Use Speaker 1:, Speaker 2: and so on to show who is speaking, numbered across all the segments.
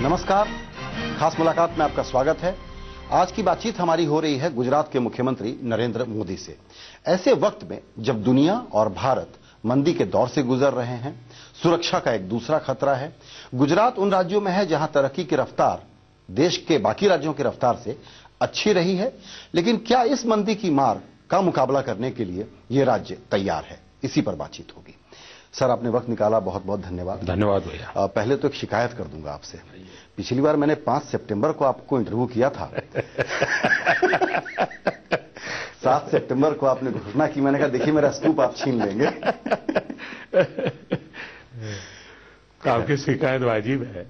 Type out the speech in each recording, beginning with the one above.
Speaker 1: नमस्कार, खास मुलाकात में आपका स्वागत है। आज की बातचीत हमारी हो रही है गुजरात के मुख्यमंत्री नरेंद्र मोदी से। ऐसे वक्त में जब दुनिया और भारत मंदी के दौर से गुजर रहे हैं, सुरक्षा का एक दूसरा खतरा है। गुजरात उन राज्यों में है जहां तरक्की की रफ्तार देश के बाकी राज्यों की रफ्तार से अच्छी रही है, लेकिन क्या इस मंदी की मार का मुकाबला करने के लिए यह राज्य तैयार है? इसी पर बातचीत होगी। सर, आपने वक्त निकाला, बहुत बहुत धन्यवाद।
Speaker 2: धन्यवाद भैया।
Speaker 1: पहले तो एक शिकायत कर दूंगा आपसे। पिछली बार मैंने 5 सितंबर को आपको इंटरव्यू किया था। 7 सितंबर को आपने घोषणा की। मैंने कहा देखिए मेरा स्कूप आप छीन लेंगे।
Speaker 2: आपकी शिकायत वाजिब है।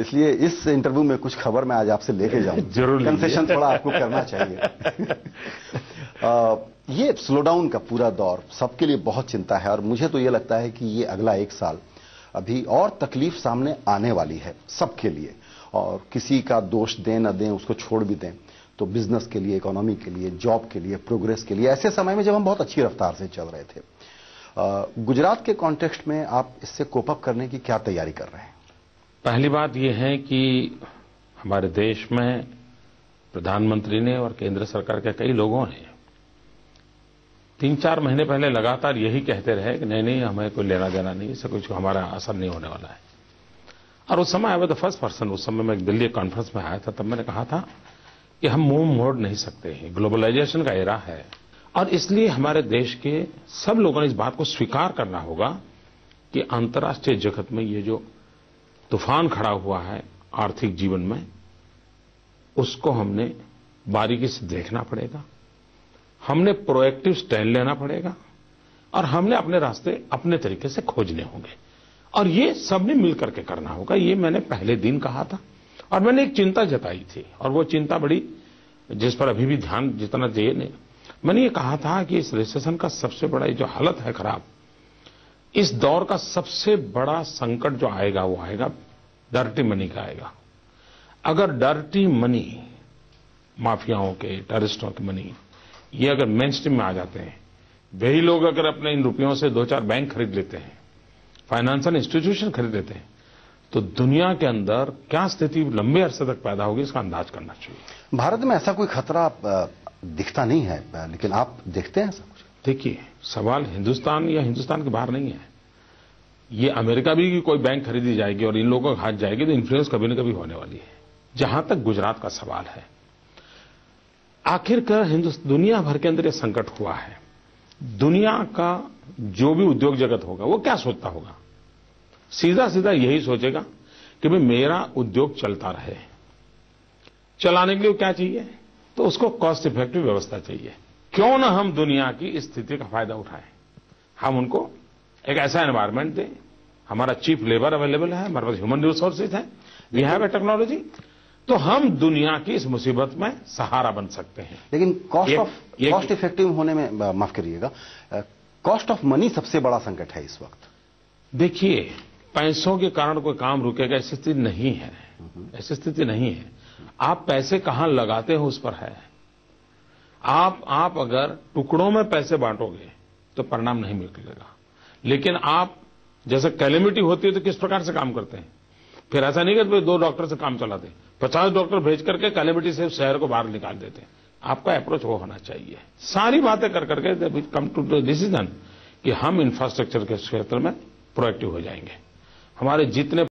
Speaker 1: इसलिए इस इंटरव्यू में कुछ खबर मैं आज आपसे लेके जाऊं।
Speaker 2: जरूर
Speaker 1: कंसेशन थोड़ा आपको करना चाहिए। ये स्लोडाउन का पूरा दौर सबके लिए बहुत चिंता है और मुझे तो ये लगता है कि ये अगला 1 साल अभी और तकलीफ सामने आने वाली है सबके लिए। और किसी का दोष दें न दें, उसको छोड़ भी दें तो बिजनेस के लिए, इकोनॉमी के लिए, जॉब के लिए, प्रोग्रेस के लिए, ऐसे समय में जब हम बहुत अच्छी रफ्तार से चल रहे थे, गुजरात के कॉन्टेक्स्ट में आप इससे कोप अप करने की क्या तैयारी कर रहे हैं?
Speaker 2: पहली बात यह है कि हमारे देश में प्रधानमंत्री ने और केंद्र सरकार के कई लोगों ने 3-4 महीने पहले लगातार यही कहते रहे कि नहीं हमें कोई लेना देना नहीं, इससे कुछ हमारा असर नहीं होने वाला है। और उस समय I was the first person, उस समय मैं दिल्ली कॉन्फ्रेंस में आया था, तब मैंने कहा था कि हम मुंह मोड़ नहीं सकते हैं, ग्लोबलाइजेशन का एरा है और इसलिए हमारे देश के सब लोगों ने इस बात को स्वीकार करना होगा कि अंतर्राष्ट्रीय जगत में ये जो तूफान खड़ा हुआ है आर्थिक जीवन में, उसको हमने बारीकी से देखना पड़ेगा, हमने प्रोएक्टिव स्टैंड लेना पड़ेगा और हमने अपने रास्ते अपने तरीके से खोजने होंगे और ये सबने मिलकर के करना होगा। ये मैंने पहले दिन कहा था और मैंने एक चिंता जताई थी और वो चिंता बड़ी, जिस पर अभी भी ध्यान जितना चाहिए नहीं। मैंने ये कहा था कि इस रिसेशन का सबसे बड़ा जो हालत है खराब, इस दौर का सबसे बड़ा संकट जो आएगा वो आएगा डर्टी मनी का आएगा। अगर डर्टी मनी, माफियाओं के, टेररिस्टों के मनी, ये अगर मेन स्ट्रीम में आ जाते हैं, वही लोग अगर अपने इन रुपयों से 2-4 बैंक खरीद लेते हैं, फाइनेंशियल इंस्टीट्यूशन खरीद लेते हैं, तो दुनिया के अंदर क्या स्थिति लंबे अरसे तक पैदा होगी इसका अंदाज करना चाहिए।
Speaker 1: भारत में ऐसा कोई खतरा दिखता नहीं है, लेकिन आप देखते हैं ऐसा कुछ?
Speaker 2: देखिए, सवाल हिंदुस्तान या हिंदुस्तान के बाहर नहीं है। ये अमेरिका भी की कोई बैंक खरीदी जाएगी और इन लोगों के हाथ जाएगी तो इन्फ्लुएंस कभी न कभी होने वाली है। जहां तक गुजरात का सवाल है, आखिरकार दुनिया भर के अंदर ये संकट हुआ है। दुनिया का जो भी उद्योग जगत होगा वो क्या सोचता होगा? सीधा सीधा यही सोचेगा कि भाई मेरा उद्योग चलता रहे। चलाने के लिए क्या चाहिए? तो उसको कॉस्ट इफेक्टिव व्यवस्था चाहिए। क्यों ना हम दुनिया की इस स्थिति का फायदा उठाएं, हम उनको एक ऐसा एनवायरमेंट दें। हमारा चीप लेबर अवेलेबल है, हमारे पास ह्यूमन रिसोर्सेज है, वी हैव ए टेक्नोलॉजी, तो हम दुनिया की इस मुसीबत में सहारा बन सकते हैं।
Speaker 1: लेकिन कॉस्ट इफेक्टिव होने में, माफ करिएगा, कॉस्ट ऑफ मनी सबसे बड़ा संकट है इस वक्त।
Speaker 2: देखिए, पैसों के कारण कोई काम रुकेगा ऐसी स्थिति नहीं है, ऐसी स्थिति नहीं है। आप पैसे कहां लगाते हो उस पर है। आप अगर टुकड़ों में पैसे बांटोगे तो परिणाम नहीं मिलेगा, लेकिन आप जैसे कैलेमिटी होती है तो किस प्रकार से काम करते हैं? फिर ऐसा नहीं कि 2 डॉक्टर से काम चलाते, 50 डॉक्टर भेज करके कैलेमिटी से शहर को बाहर निकाल देते हैं। आपका अप्रोच वो होना चाहिए। सारी बातें कर करके कम टू द डिसीजन कि हम इंफ्रास्ट्रक्चर के क्षेत्र में प्रोएक्टिव हो जाएंगे। हमारे जितने